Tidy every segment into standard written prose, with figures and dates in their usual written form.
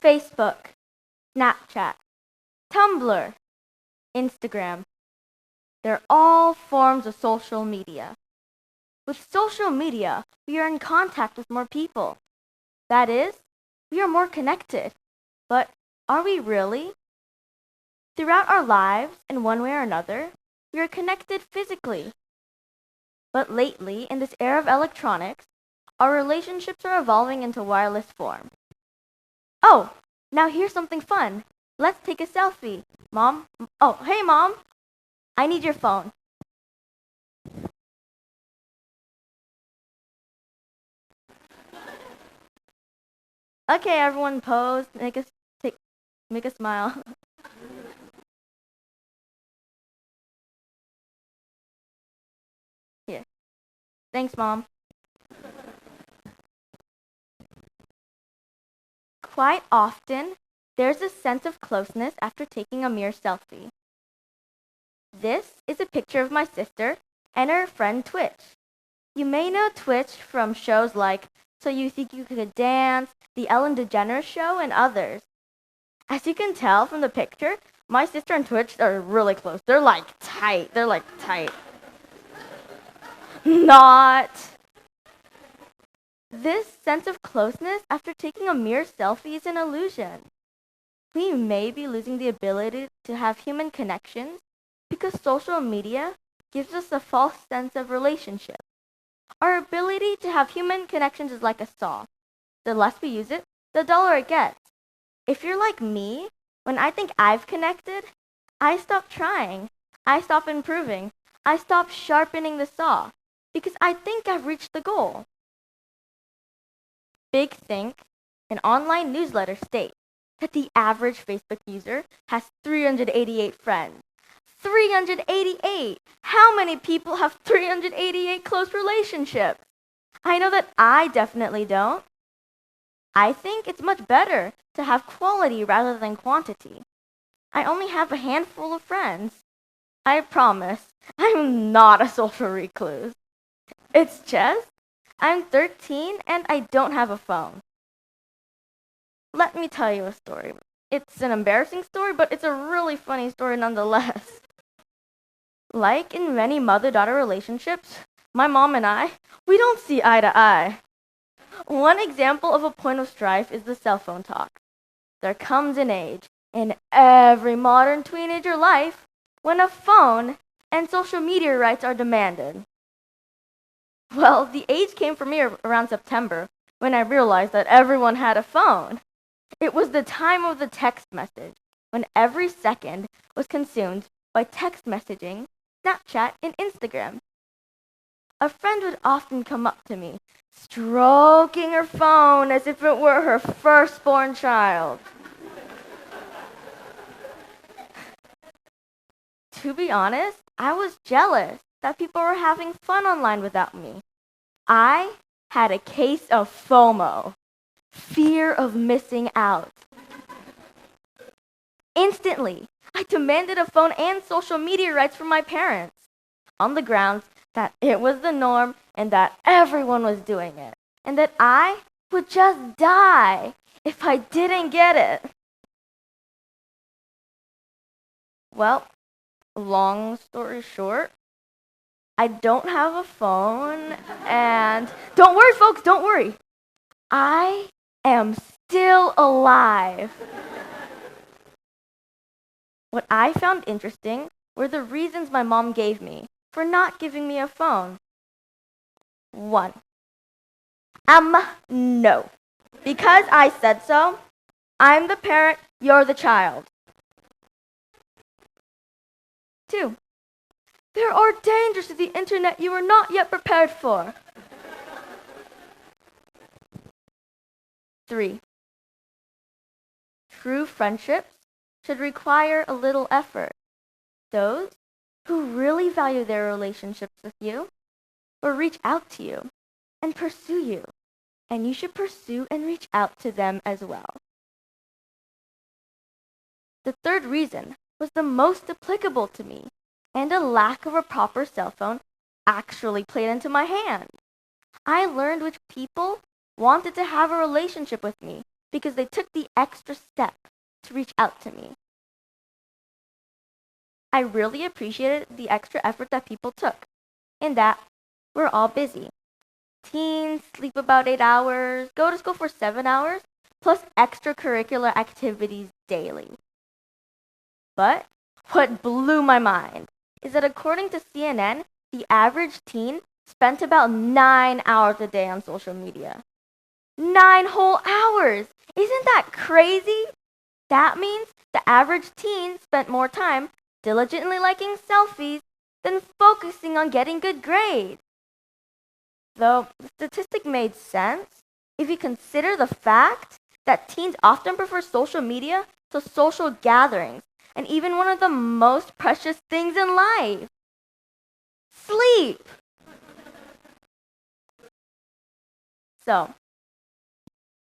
Facebook, Snapchat, Tumblr, Instagram. They're all forms of social media. With social media, we are in contact with more people. That is, we are more connected. But are we really? Throughout our lives, in one way or another, we are connected physically. But lately, in this era of electronics, our relationships are evolving into wireless form. Oh, now here's something fun. Let's take a selfie. Mom? Oh, hey, Mom. I need your phone. Okay, everyone pose. Make a smile. Here. Thanks, Mom. Quite often, there's a sense of closeness after taking a mere selfie. This is a picture of my sister and her friend Twitch. You may know Twitch from shows like So You Think You Could Dance, The Ellen DeGeneres Show, and others. As you can tell from the picture, my sister and Twitch are really close. They're like tight. Not. This sense of closeness after taking a mere selfie is an illusion. We may be losing the ability to have human connections because social media gives us a false sense of relationship. Our ability to have human connections is like a saw. The less we use it, the duller it gets. If you're like me, when I think I've connected, I stop trying. I stop improving. I stop sharpening the saw because I think I've reached the goal. Big Think, an online newsletter, states that the average Facebook user has 388 friends. 388! How many people have 388 close relationships? I know that I definitely don't. I think it's much better to have quality rather than quantity. I only have a handful of friends. I promise, I'm not a social recluse. It's just, I'm 13 and I don't have a phone. Let me tell you a story. It's an embarrassing story, but it's a really funny story nonetheless. Like in many mother-daughter relationships, my mom and I, we don't see eye to eye. One example of a point of strife is the cell phone talk. There comes an age in every modern teenager life when a phone and social media rights are demanded. Well, the age came for me around September when I realized that everyone had a phone. It was the time of the text message, when every second was consumed by text messaging, Snapchat, and Instagram. A friend would often come up to me, stroking her phone as if it were her firstborn child. To be honest, I was jealous that people were having fun online without me. I had a case of FOMO, fear of missing out. Instantly, I demanded a phone and social media rights from my parents, on the grounds that it was the norm and that everyone was doing it, and that I would just die if I didn't get it. Well, long story short, I don't have a phone, and don't worry, folks, don't worry. I am still alive. What I found interesting were the reasons my mom gave me for not giving me a phone. 1. No. Because I said so, I'm the parent, you're the child. 2. There are dangers to the internet you are not yet prepared for. 3. True friendships should require a little effort. Those who really value their relationships with you will reach out to you and pursue you, and you should pursue and reach out to them as well. The third reason was the most applicable to me, and a lack of a proper cell phone actually played into my hand. I learned which people wanted to have a relationship with me because they took the extra step to reach out to me. I really appreciated the extra effort that people took, in that we're all busy. Teens sleep about 8 hours, go to school for 7 hours, plus extracurricular activities daily. But what blew my mind is that according to CNN, the average teen spent about 9 hours a day on social media. 9 whole hours! Isn't that crazy? That means the average teen spent more time diligently liking selfies than focusing on getting good grades. Though the statistic made sense if you consider the fact that teens often prefer social media to social gatherings and even one of the most precious things in life, sleep. So,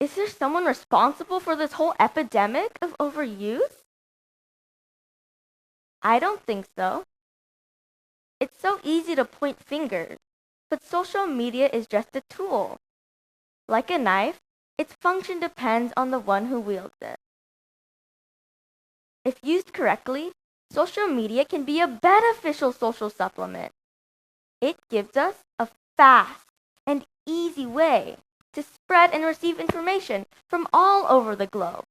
is there someone responsible for this whole epidemic of overuse? I don't think so. It's so easy to point fingers, but social media is just a tool. Like a knife, its function depends on the one who wields it. If used correctly, social media can be a beneficial social supplement. It gives us a fast and easy way to spread and receive information from all over the globe.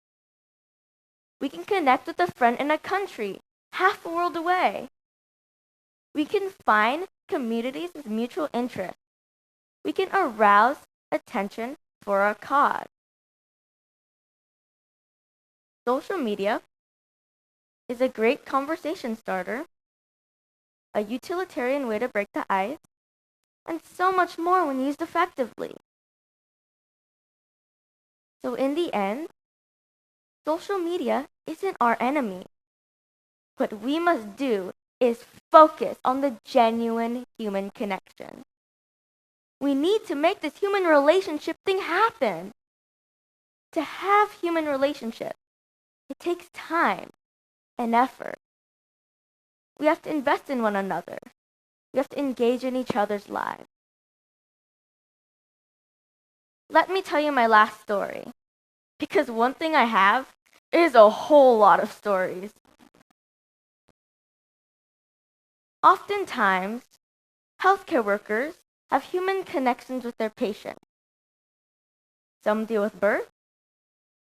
We can connect with a friend in a country half a world away. We can find communities with mutual interests. We can arouse attention for a cause. Social media is a great conversation starter, a utilitarian way to break the ice, and so much more when used effectively. So in the end, social media isn't our enemy. What we must do is focus on the genuine human connection. We need to make this human relationship thing happen. To have human relationships, it takes time and effort. We have to invest in one another. We have to engage in each other's lives. Let me tell you my last story, because one thing I have is a whole lot of stories. Oftentimes, healthcare workers have human connections with their patients. Some deal with birth,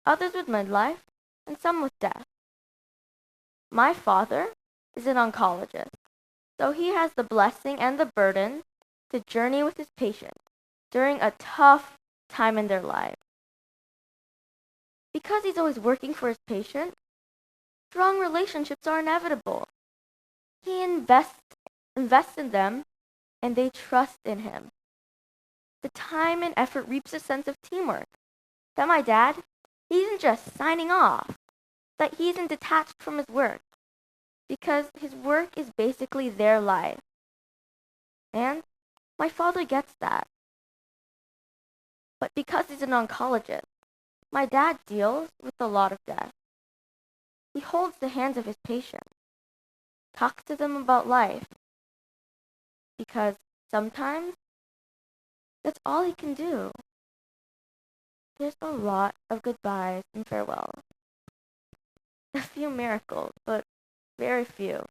others with midlife, and some with death. My father is an oncologist, so he has the blessing and the burden to journey with his patients during a tough time in their life. Because he's always working for his patients, strong relationships are inevitable. He invests in them, and they trust in him. The time and effort reaps a sense of teamwork. That my dad, he isn't just signing off, that he isn't detached from his work, because his work is basically their life. And my father gets that. But because he's an oncologist, my dad deals with a lot of death. He holds the hands of his patients, talks to them about life, because sometimes that's all he can do. There's a lot of goodbyes and farewells. A few miracles, but very few,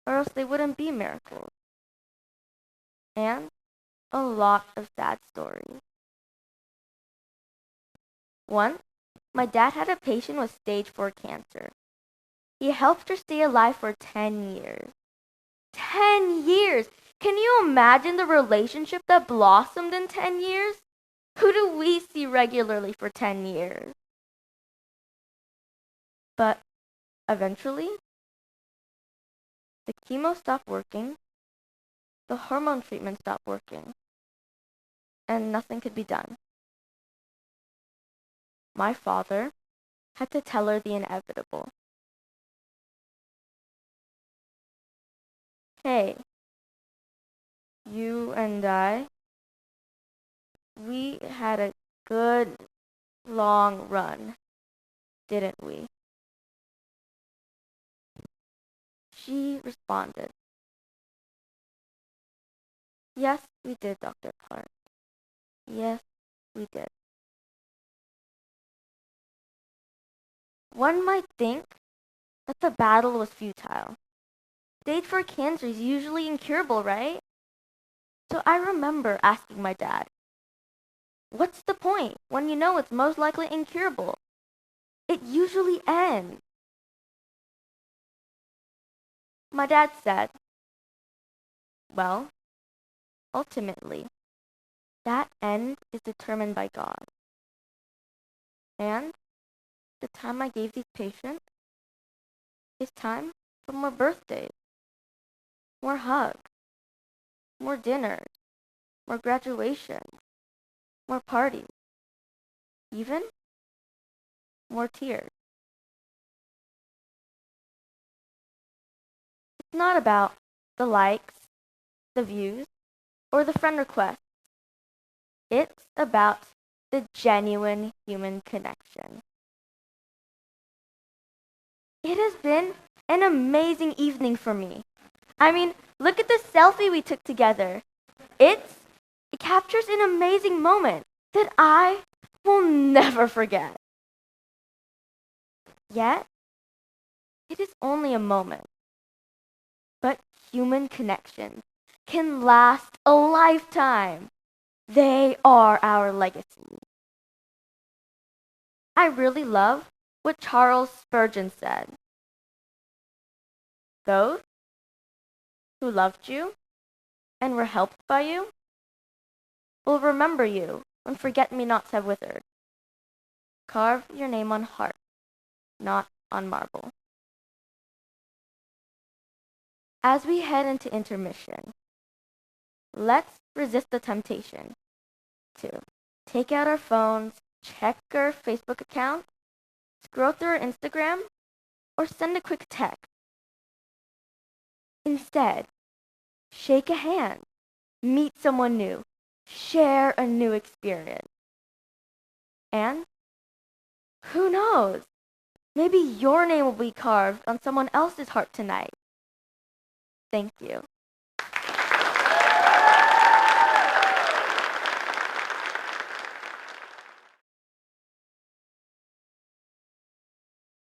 or else they wouldn't be miracles. And a lot of sad stories. Once, my dad had a patient with stage 4 cancer. He helped her stay alive for 10 years. 10 years! Can you imagine the relationship that blossomed in 10 years? Who do we see regularly for 10 years? But eventually, the chemo stopped working, the hormone treatment stopped working, and nothing could be done. My father had to tell her the inevitable. Hey, you and I, we had a good long run, didn't we? She responded, yes, we did, Dr. Park. Yes, we did. One might think that the battle was futile. Stage 4 cancer is usually incurable, right? So I remember asking my dad, what's the point when you know it's most likely incurable? It usually ends. My dad said, well, ultimately, that end is determined by God. And the time I gave these patients is time for more birthdays, more hugs, more dinners, more graduations, more parties, even more tears. It's not about the likes, the views, or the friend requests. It's about the genuine human connection. It has been an amazing evening for me. I mean, look at the selfie we took together. It captures an amazing moment that I will never forget. Yet, it is only a moment. But human connections can last a lifetime. They are our legacy. I really love what Charles Spurgeon said. Those who loved you and were helped by you will remember you when forget-me-nots have withered. Carve your name on heart, not on marble. As we head into intermission, let's resist the temptation to take out our phones, check our Facebook account, scroll through our Instagram, or send a quick text. Instead, shake a hand, meet someone new, share a new experience. And who knows? Maybe your name will be carved on someone else's heart tonight. Thank you.